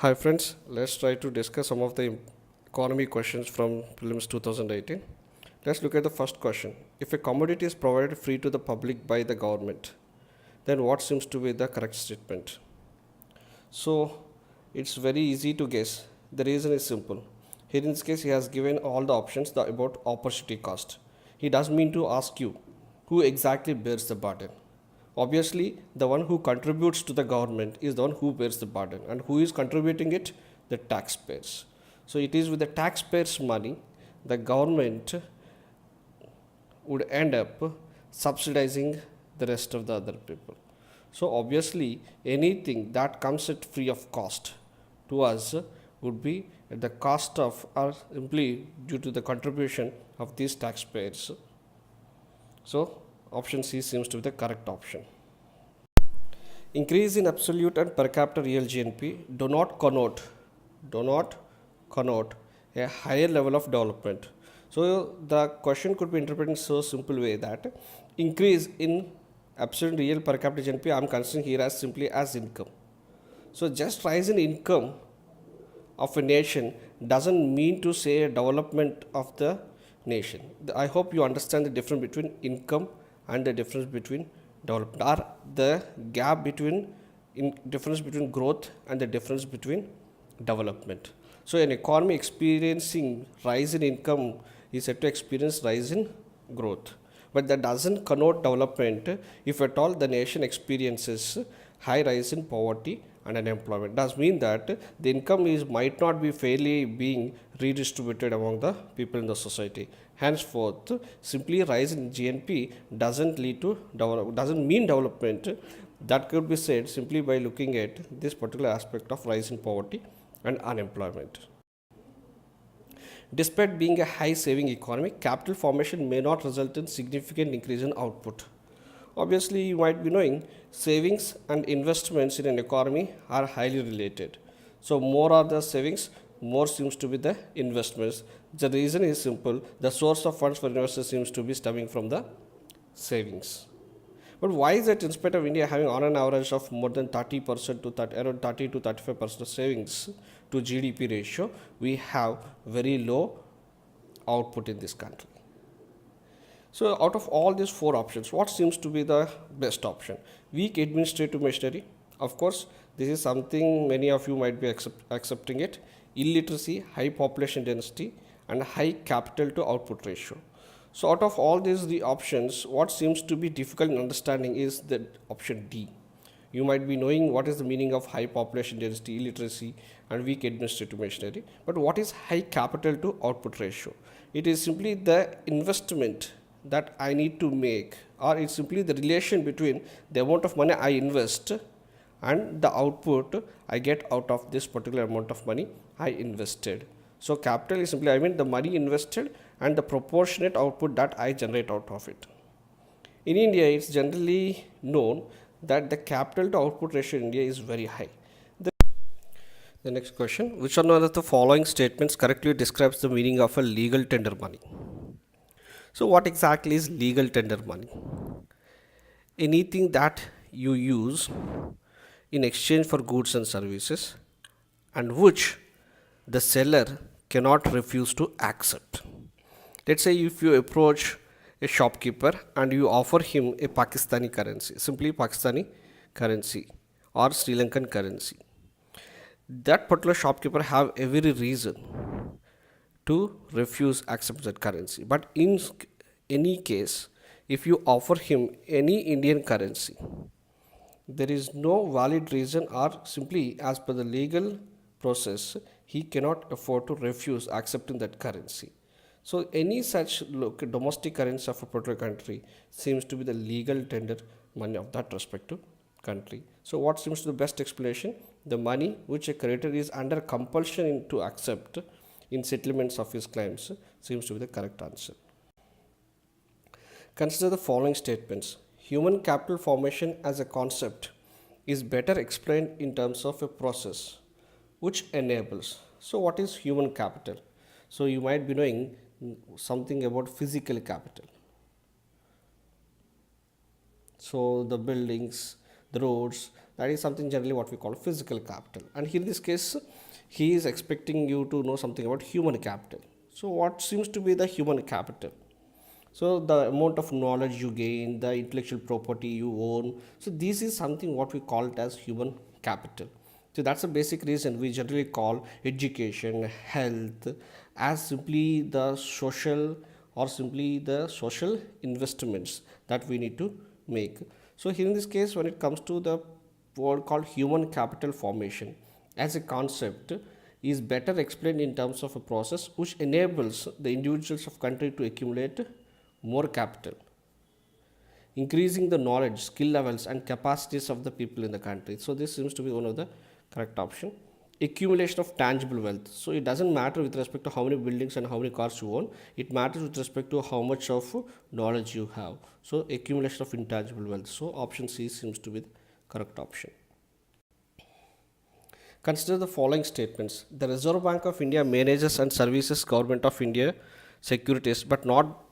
Hi friends, let's try to discuss some of the economy questions from Prelims 2018. Let's look at the first question. If a commodity is provided free to the public by the government, then what seems to be the correct statement? So it's very easy to guess. The reason is simple. Here in this case, he has given all the options about opportunity cost. He does mean to ask you who exactly bears the burden. Obviously, the one who contributes to the government is the one who bears the burden. And who is contributing it? The taxpayers. So it is with the taxpayers' money, the government would end up subsidizing the rest of the other people. So obviously, anything that comes at free of cost to us would be at the cost of, or simply due to the contribution of these taxpayers. So option C seems to be the correct option. Increase in absolute and per capita real GNP do not connote a higher level of development. So the question could be interpreted in so simple way that increase in absolute real per capita GNP I am considering here as simply as income. So just rise in income of a nation doesn't mean to say a development of the nation. I hope you understand the difference between income and the difference between development, or the gap between difference between growth and the difference between development. So an economy experiencing rise in income is said to experience rise in growth, but that doesn't connote development if at all the nation experiences high rise in poverty and unemployment. Does mean that the income might not be fairly being redistributed among the people in the society. Henceforth, simply rise in GNP doesn't mean development. That could be said simply by looking at this particular aspect of rise in poverty and unemployment. Despite being a high saving economy, capital formation may not result in significant increase in output. Obviously, you might be knowing savings and investments in an economy are highly related. So more are the savings, more seems to be the investments. The reason is simple. The source of funds for investors seems to be stemming from the savings. But why is it in spite of India having on an average of more than 30% to around 30 to 35% of savings to GDP ratio, we have very low output in this country? So out of all these four options, what seems to be the best option? Weak administrative machinery. Of course, this is something many of you might be accepting it. Illiteracy, high population density, and high capital to output ratio. So out of all these options, what seems to be difficult in understanding is the option D. You might be knowing what is the meaning of high population density, illiteracy, and weak administrative machinery. But what is high capital to output ratio? It is simply the investment that I need to make, or it's simply the relation between the amount of money I invest and the output I get out of this particular amount of money I invested. So capital is simply, the money invested and the proportionate output that I generate out of it. In India, it's generally known that the capital to output ratio in India is very high. The next question, which one of the following statements correctly describes the meaning of a legal tender money? So what exactly is legal tender money? Anything that you use in exchange for goods and services and which the seller cannot refuse to accept. Let's say if you approach a shopkeeper and you offer him a Pakistani currency, simply Pakistani currency or Sri Lankan currency, that particular shopkeeper have every reason to refuse accept that currency. But in any case, if you offer him any Indian currency, there is no valid reason, or simply as per the legal process, he cannot afford to refuse accepting that currency. So any such domestic currency of a particular country seems to be the legal tender money of that respective country. So what seems to be the best explanation? The money which a creditor is under compulsion to accept in settlements of his claims seems to be the correct answer. Consider the following statements. Human capital formation as a concept is better explained in terms of a process which enables. So what is human capital? So you might be knowing something about physical capital. So the buildings, the roads. That is something generally what we call physical capital. And here in this case, he is expecting you to know something about human capital. So what seems to be the human capital? So the amount of knowledge you gain, the intellectual property you own. So this is something what we call it as human capital. So that's the basic reason we generally call education, health as simply the social or simply the social investments that we need to make. So here in this case, when it comes to the word called human capital formation as a concept is better explained in terms of a process which enables the individuals of country to accumulate more capital, increasing the knowledge, skill levels and capacities of the people in the country. So this seems to be one of the correct option. Accumulation of tangible wealth. So it doesn't matter with respect to how many buildings and how many cars you own. It matters with respect to how much of knowledge you have. So accumulation of intangible wealth. So option C seems to be the correct option. Consider the following statements. The Reserve Bank of India manages and services Government of India securities but not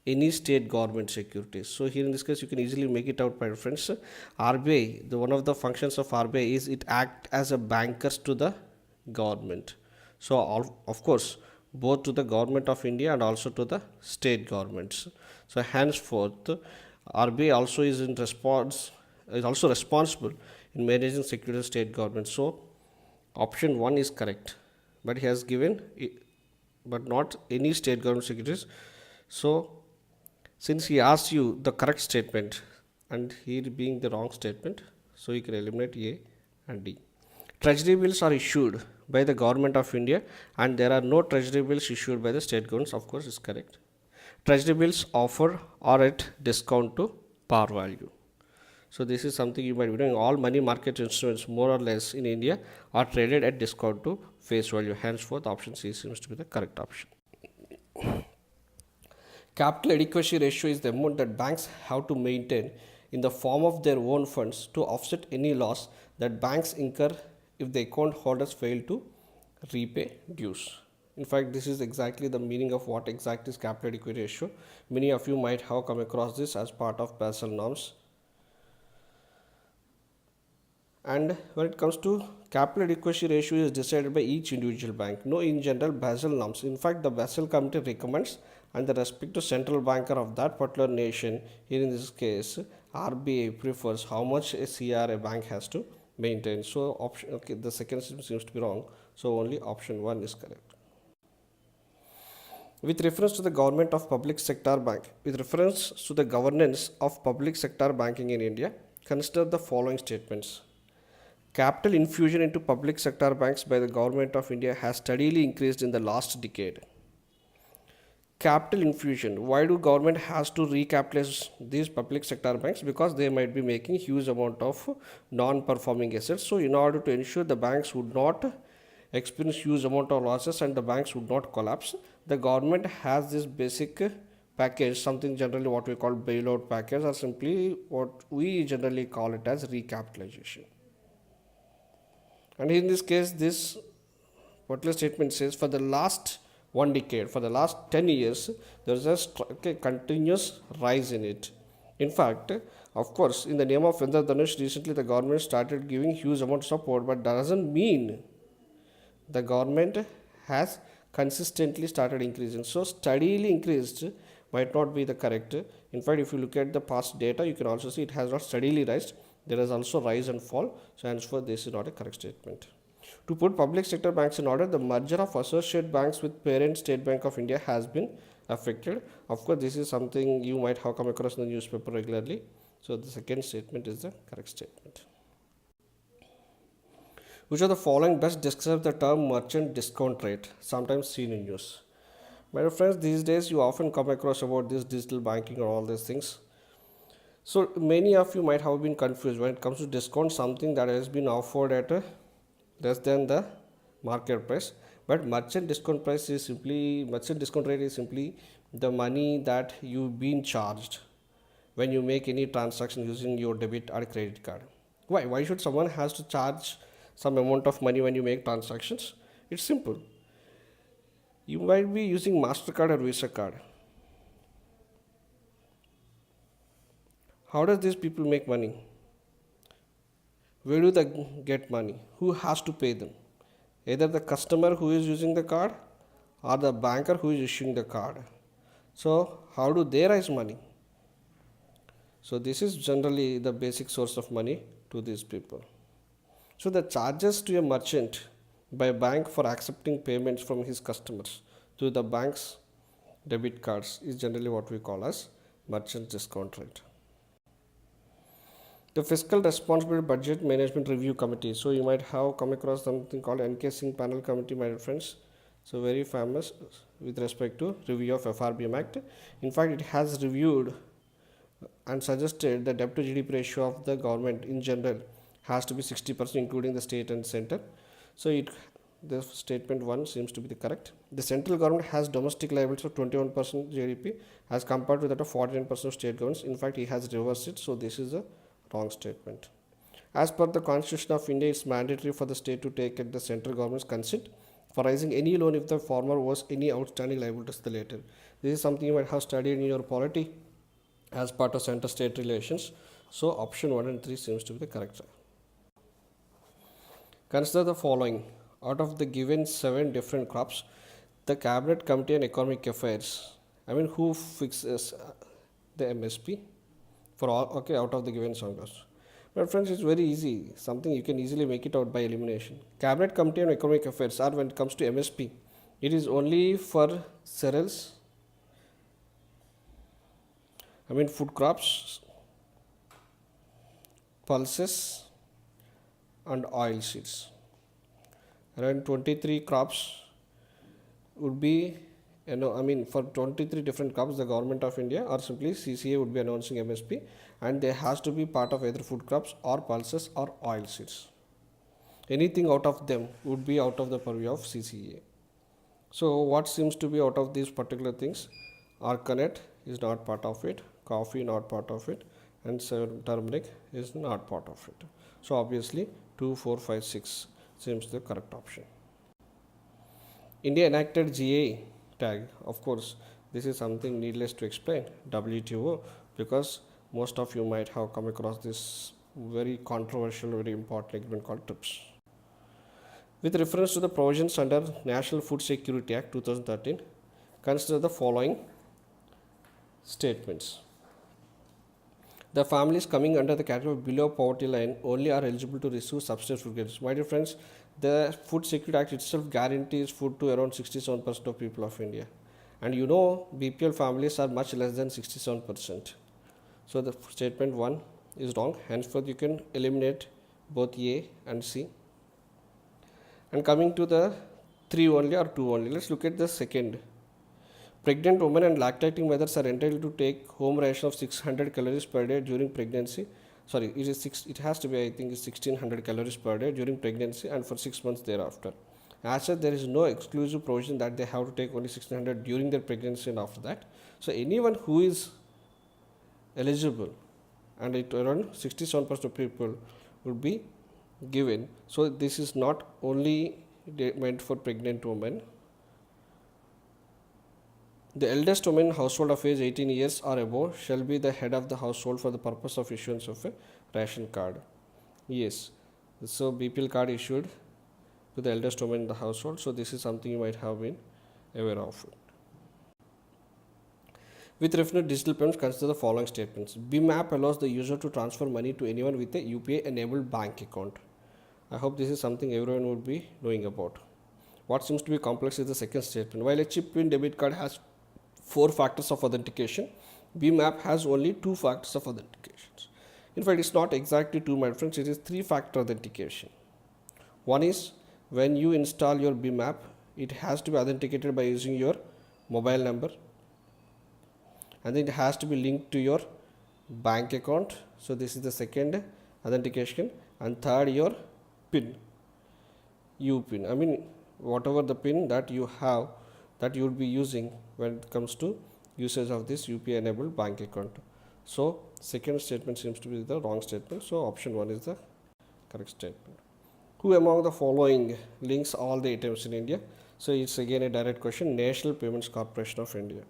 any state government securities. So here in this case you can easily make it out by reference. RBI, one of the functions of RBI is it act as a bankers to the government. So of course both to the government of India and also to the state governments. So henceforth RBI also is also responsible in managing securities state government. So option 1 is correct, but he has given but not any state government securities. So since he asked you the correct statement and here being the wrong statement, so you can eliminate A and D. Treasury bills are issued by the government of India and there are no treasury bills issued by the state governments, of course is correct. Treasury bills offer or at discount to par value. So this is something you might be doing. All money market instruments more or less in India are traded at discount to face value. Henceforth option C seems to be the correct option. Capital adequacy ratio is the amount that banks have to maintain in the form of their own funds to offset any loss that banks incur if the account holders fail to repay dues. In fact, this is exactly the meaning of what exact is capital adequacy ratio. Many of you might have come across this as part of Basel norms. And when it comes to capital adequacy ratio is decided by each individual bank. No, in general Basel norms. In fact, the Basel committee recommends and the respective central banker of that particular nation, here in this case RBI, prefers how much a CR a bank has to maintain. So option, okay, the second seems to be wrong. So only option 1 is correct. With reference to the government of public sector bank, with reference to the governance of public sector banking in India, consider the following statements. Capital infusion into public sector banks by the government of India has steadily increased in the last decade. Capital infusion. Why do government has to recapitalize these public sector banks? Because they might be making huge amount of non-performing assets. So in order to ensure the banks would not experience huge amount of losses and the banks would not collapse, the government has this basic package, something generally what we call bailout package, or simply what we generally call it as recapitalization. And in this case, this particular statement says for the last 1 decade, for the last 10 years, there is a continuous rise in it. In fact, of course, in the name of Indradhanush, recently the government started giving huge amount of support, but that doesn't mean the government has consistently started increasing. So steadily increased might not be the correct. In fact, if you look at the past data, you can also see it has not steadily risen. There is also rise and fall. So henceforth, this is not a correct statement. To put public sector banks in order, the merger of associate banks with parent State Bank of India has been affected. Of course, this is something you might have come across in the newspaper regularly. So the second statement is the correct statement. Which of the following best describes the term merchant discount rate, sometimes seen in news? My dear friends, these days you often come across about this digital banking or all these things. So many of you might have been confused when it comes to discount, something that has been offered at less than the market price. But merchant discount rate is simply the money that you've been charged when you make any transaction using your debit or credit card. Why should someone has to charge some amount of money when you make transactions? It's simple. You might be using MasterCard or Visa card. How does these people make money? Where do they get money? Who has to pay them? Either the customer who is using the card or the banker who is issuing the card. So, how do they raise money? So, this is generally the basic source of money to these people. So, the charges to a merchant by a bank for accepting payments from his customers through the bank's debit cards is generally what we call as merchant discount rate. The Fiscal Responsibility Budget Management Review Committee. So you might have come across something called NK Singh Panel Committee, my dear friends. So very famous with respect to review of FRBM Act. In fact, it has reviewed and suggested the debt to GDP ratio of the government in general has to be 60%, including the state and center. So the statement 1 seems to be the correct. The central government has domestic liabilities of 21% GDP as compared to that of 49% of state governments. In fact, he has reversed it. So this is a wrong statement. As per the Constitution of India, it's mandatory for the state to take at the central government's consent for raising any loan if the former owes any outstanding liabilities to the latter. This is something you might have studied in your polity as part of center-state relations. So option 1 and 3 seems to be the correct. Consider the following. Out of the given 7 different crops, the Cabinet Committee on Economic Affairs, who fixes the MSP for all, okay, out of the given 7 crops. But friends, it's very easy, something you can easily make it out by elimination. Cabinet Committee on Economic Affairs, or when it comes to MSP, it is only for cereals, food crops, pulses and oil seeds. Around 23 crops would be, for 23 different crops, the government of India or simply CCA would be announcing MSP, and they has to be part of either food crops or pulses or oil seeds. Anything out of them would be out of the purview of CCA. So what seems to be out of these particular things? Arcanet is not part of it, coffee not part of it, and turmeric is not part of it. So obviously 2, 4, 5, 6 seems the correct option. India enacted GA tag. Of course, this is something needless to explain, WTO, because most of you might have come across this very controversial, very important agreement called TRIPS. With reference to the provisions under National Food Security Act 2013, consider the following statements. The families coming under the category below poverty line only are eligible to receive subsistence food grains. My dear friends, the Food Security Act itself guarantees food to around 67% of people of India. And BPL families are much less than 67%. So the statement 1 is wrong. Henceforth, you can eliminate both A and C. And coming to the 3 only or 2 only, let's look at the second. Pregnant women and lactating mothers are entitled to take home ration of 600 calories per day during pregnancy. Sorry, it has to be, I think, 1600 calories per day during pregnancy and for 6 months thereafter. As such, there is no exclusive provision that they have to take only 1600 during their pregnancy and after that. So anyone who is eligible, and it around 67% of people would be given. So this is not only meant for pregnant women. The eldest woman in household of age 18 years or above shall be the head of the household for the purpose of issuance of a ration card. Yes, so BPL card issued to the eldest woman in the household. So this is something you might have been aware of. With reference to digital payments, consider the following statements. BIM app allows the user to transfer money to anyone with a UPI enabled bank account. I hope this is something everyone would be knowing about. What seems to be complex is the second statement. While a chip PIN debit card has 4 factors of authentication, BIM app has only 2 factors of authentication. In fact, it's not exactly 2, my friends, it is 3-factor authentication. One is when you install your BIM app, it has to be authenticated by using your mobile number, and then it has to be linked to your bank account. So this is the second authentication, and third, your PIN, UPIN. Whatever the PIN that you have, that you would be using when it comes to usage of this UPI enabled bank account. So second statement seems to be the wrong statement. So option 1 is the correct statement. Who among the following links all the ATMs in India? So it's again a direct question. National Payments Corporation of India.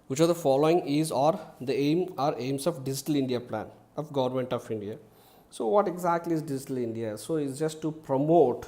Which of the following is or the aim or aims of Digital India Plan? of Government of India. So what exactly is Digital India? So it's just to promote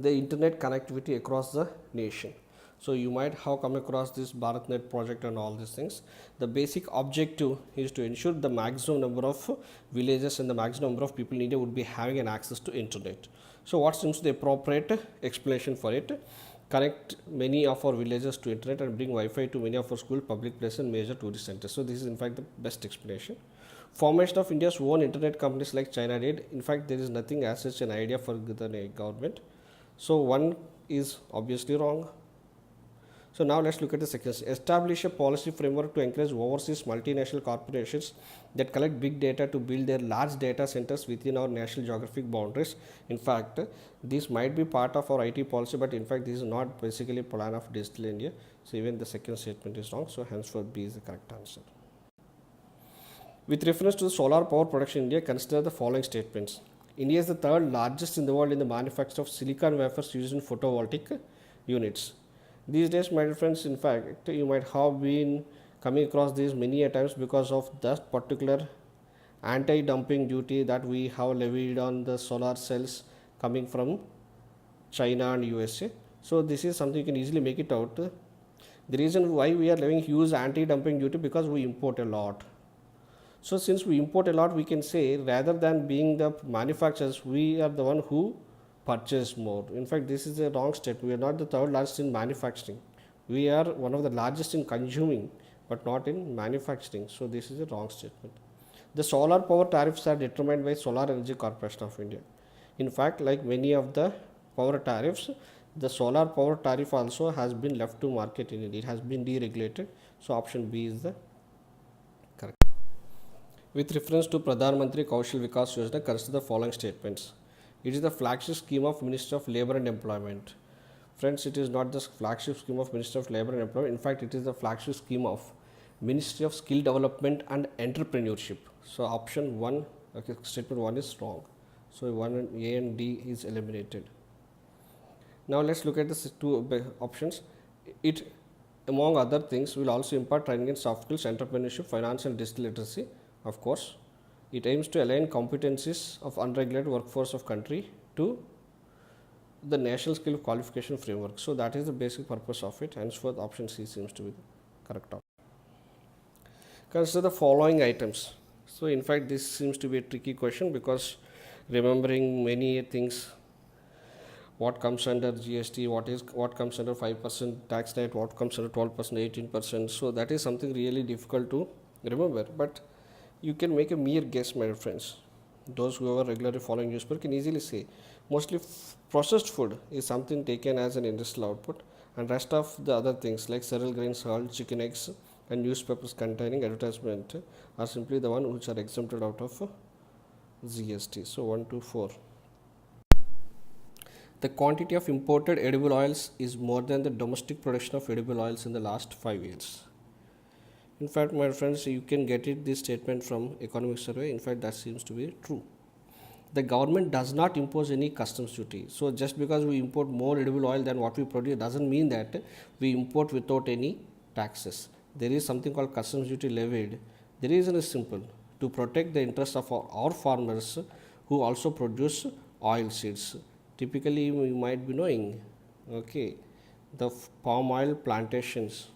the internet connectivity across the nation. So you might have come across this BharatNet project and all these things. The basic objective is to ensure the maximum number of villages and the maximum number of people in India would be having an access to internet. So what seems the appropriate explanation for it? Connect many of our villages to internet and bring Wi-Fi to many of our school, public places and major tourist centers. So this is in fact the best explanation. Formation of India's own internet companies like China did. In fact, there is nothing as such an idea for the government. So one is obviously wrong. So now let's look at the second. Establish a policy framework to encourage overseas multinational corporations that collect big data to build their large data centers within our national geographic boundaries. In fact, this might be part of our IT policy, but in fact, this is not basically a plan of Digital India. So even the second statement is wrong. So henceforth, B is the correct answer. With reference to the solar power production in India, consider the following statements. India is the third largest in the world in the manufacture of silicon wafers used in photovoltaic units. These days, my friends, in fact, you might have been coming across these many a times because of that particular anti-dumping duty that we have levied on the solar cells coming from China and USA. So this is something you can easily make it out. The reason why we are levying huge anti-dumping duty because we import a lot. So since we import a lot, we can say rather than being the manufacturers, we are the one who purchase more. In fact, this is a wrong statement. We are not the third largest in manufacturing. We are one of the largest in consuming, but not in manufacturing. So this is a wrong statement. The solar power tariffs are determined by Solar Energy Corporation of India. In fact, like many of the power tariffs, the solar power tariff also has been left to market in India. It has been deregulated. So option B is the correct. With reference to Pradhan Mantri Kaushal Vikas Yojana, consider the following statements. It is the flagship scheme of Ministry of Labour and Employment. Friends, it is not the flagship scheme of Ministry of Labour and Employment. In fact, it is the flagship scheme of Ministry of Skill Development and Entrepreneurship. So option 1, okay, statement 1 is wrong. So 1 A and D is eliminated. Now let's look at the two options. It, among other things, will also impart training in soft skills, entrepreneurship, finance and digital literacy. Of course, it aims to align competencies of unregulated workforce of country to the national skill qualification framework. So that is the basic purpose of it. Henceforth, option C seems to be the correct option. Consider the following items. So in fact, this seems to be a tricky question because remembering many things, what comes under GST, what comes under 5% tax rate, what comes under 12%, 18%. So that is something really difficult to remember. But you can make a mere guess, my friends. Those who are regularly following newspaper can easily say mostly processed food is something taken as an industrial output, and rest of the other things like cereal grains, salt, chicken eggs and newspapers containing advertisement are simply the one which are exempted out of GST. So 1, 2, 4. The quantity of imported edible oils is more than the domestic production of edible oils in the last 5 years. In fact, my friends, you can get this statement from economic survey. In fact, that seems to be true. The government does not impose any customs duty. So just because we import more edible oil than what we produce doesn't mean that we import without any taxes. There is something called customs duty levied. The reason is simple: to protect the interests of our farmers who also produce oil seeds. Typically, you might be knowing, okay, the palm oil plantations.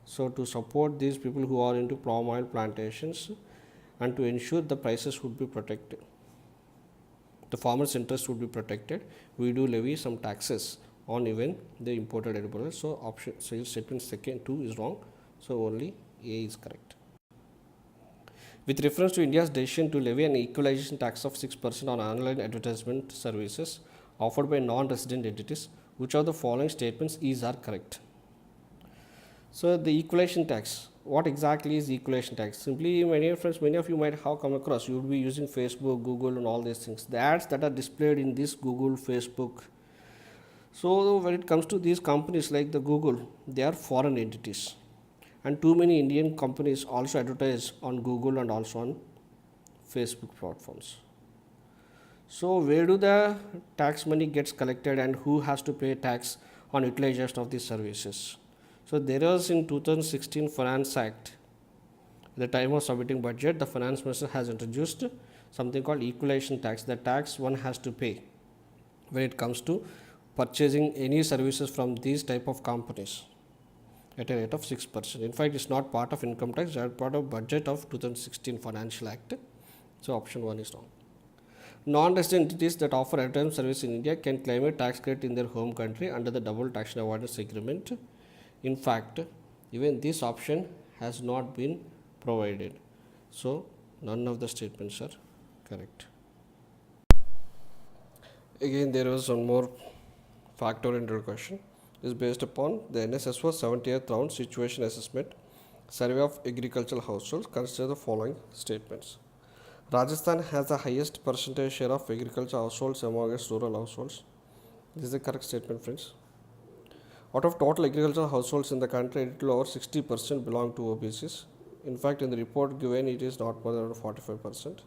So to support these people who are into palm oil plantations and to ensure the prices would be protected, the farmers' interest would be protected, we do levy some taxes on even the imported edible oil. So option, so statement second 2 is wrong. So only A is correct. With reference to India's decision to levy an equalization tax of 6% on online advertisement services offered by non-resident entities, which of the following statements are correct? So the equalization tax, what exactly is equalization tax? Simply, many of you might have come across, you would be using Facebook, Google and all these things. The ads that are displayed in this Google, Facebook. So when it comes to these companies like the Google, they are foreign entities. And too many Indian companies also advertise on Google and also on Facebook platforms. So where do the tax money gets collected and who has to pay tax on utilization of these services? So there was in 2016 Finance Act At the time of submitting budget, the finance minister has introduced something called equalization tax, the tax one has to pay when it comes to purchasing any services from these type of companies at a rate of 6%. In fact, it's not part of income tax, it's part of budget of 2016 Financial Act. So option 1 is wrong. Non-resident entities that offer advertisement service in India can claim a tax credit in their home country under the double taxation avoidance agreement. In fact, even this option has not been provided. So none of the statements are correct. Again, there was one more fact-oriented question. Is based upon the NSSO 70th round situation assessment survey of agricultural households. Consider the following statements. Rajasthan has the highest percentage share of agricultural households amongst rural households. This is the correct statement, friends. Out of total agricultural households in the country, a little over 60% belong to OBCs. In fact, in the report given, it is not more than 45%.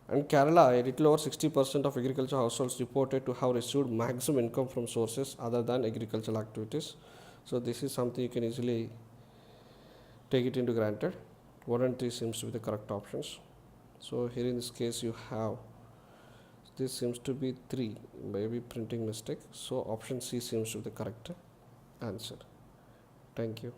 And Kerala, a little over 60% of agricultural households reported to have received maximum income from sources other than agricultural activities. So this is something you can easily take it into granted. 1 and 3 seems to be the correct options. So here in this case you have, this seems to be 3, maybe printing mistake. So option C seems to be the correct answer. Thank you.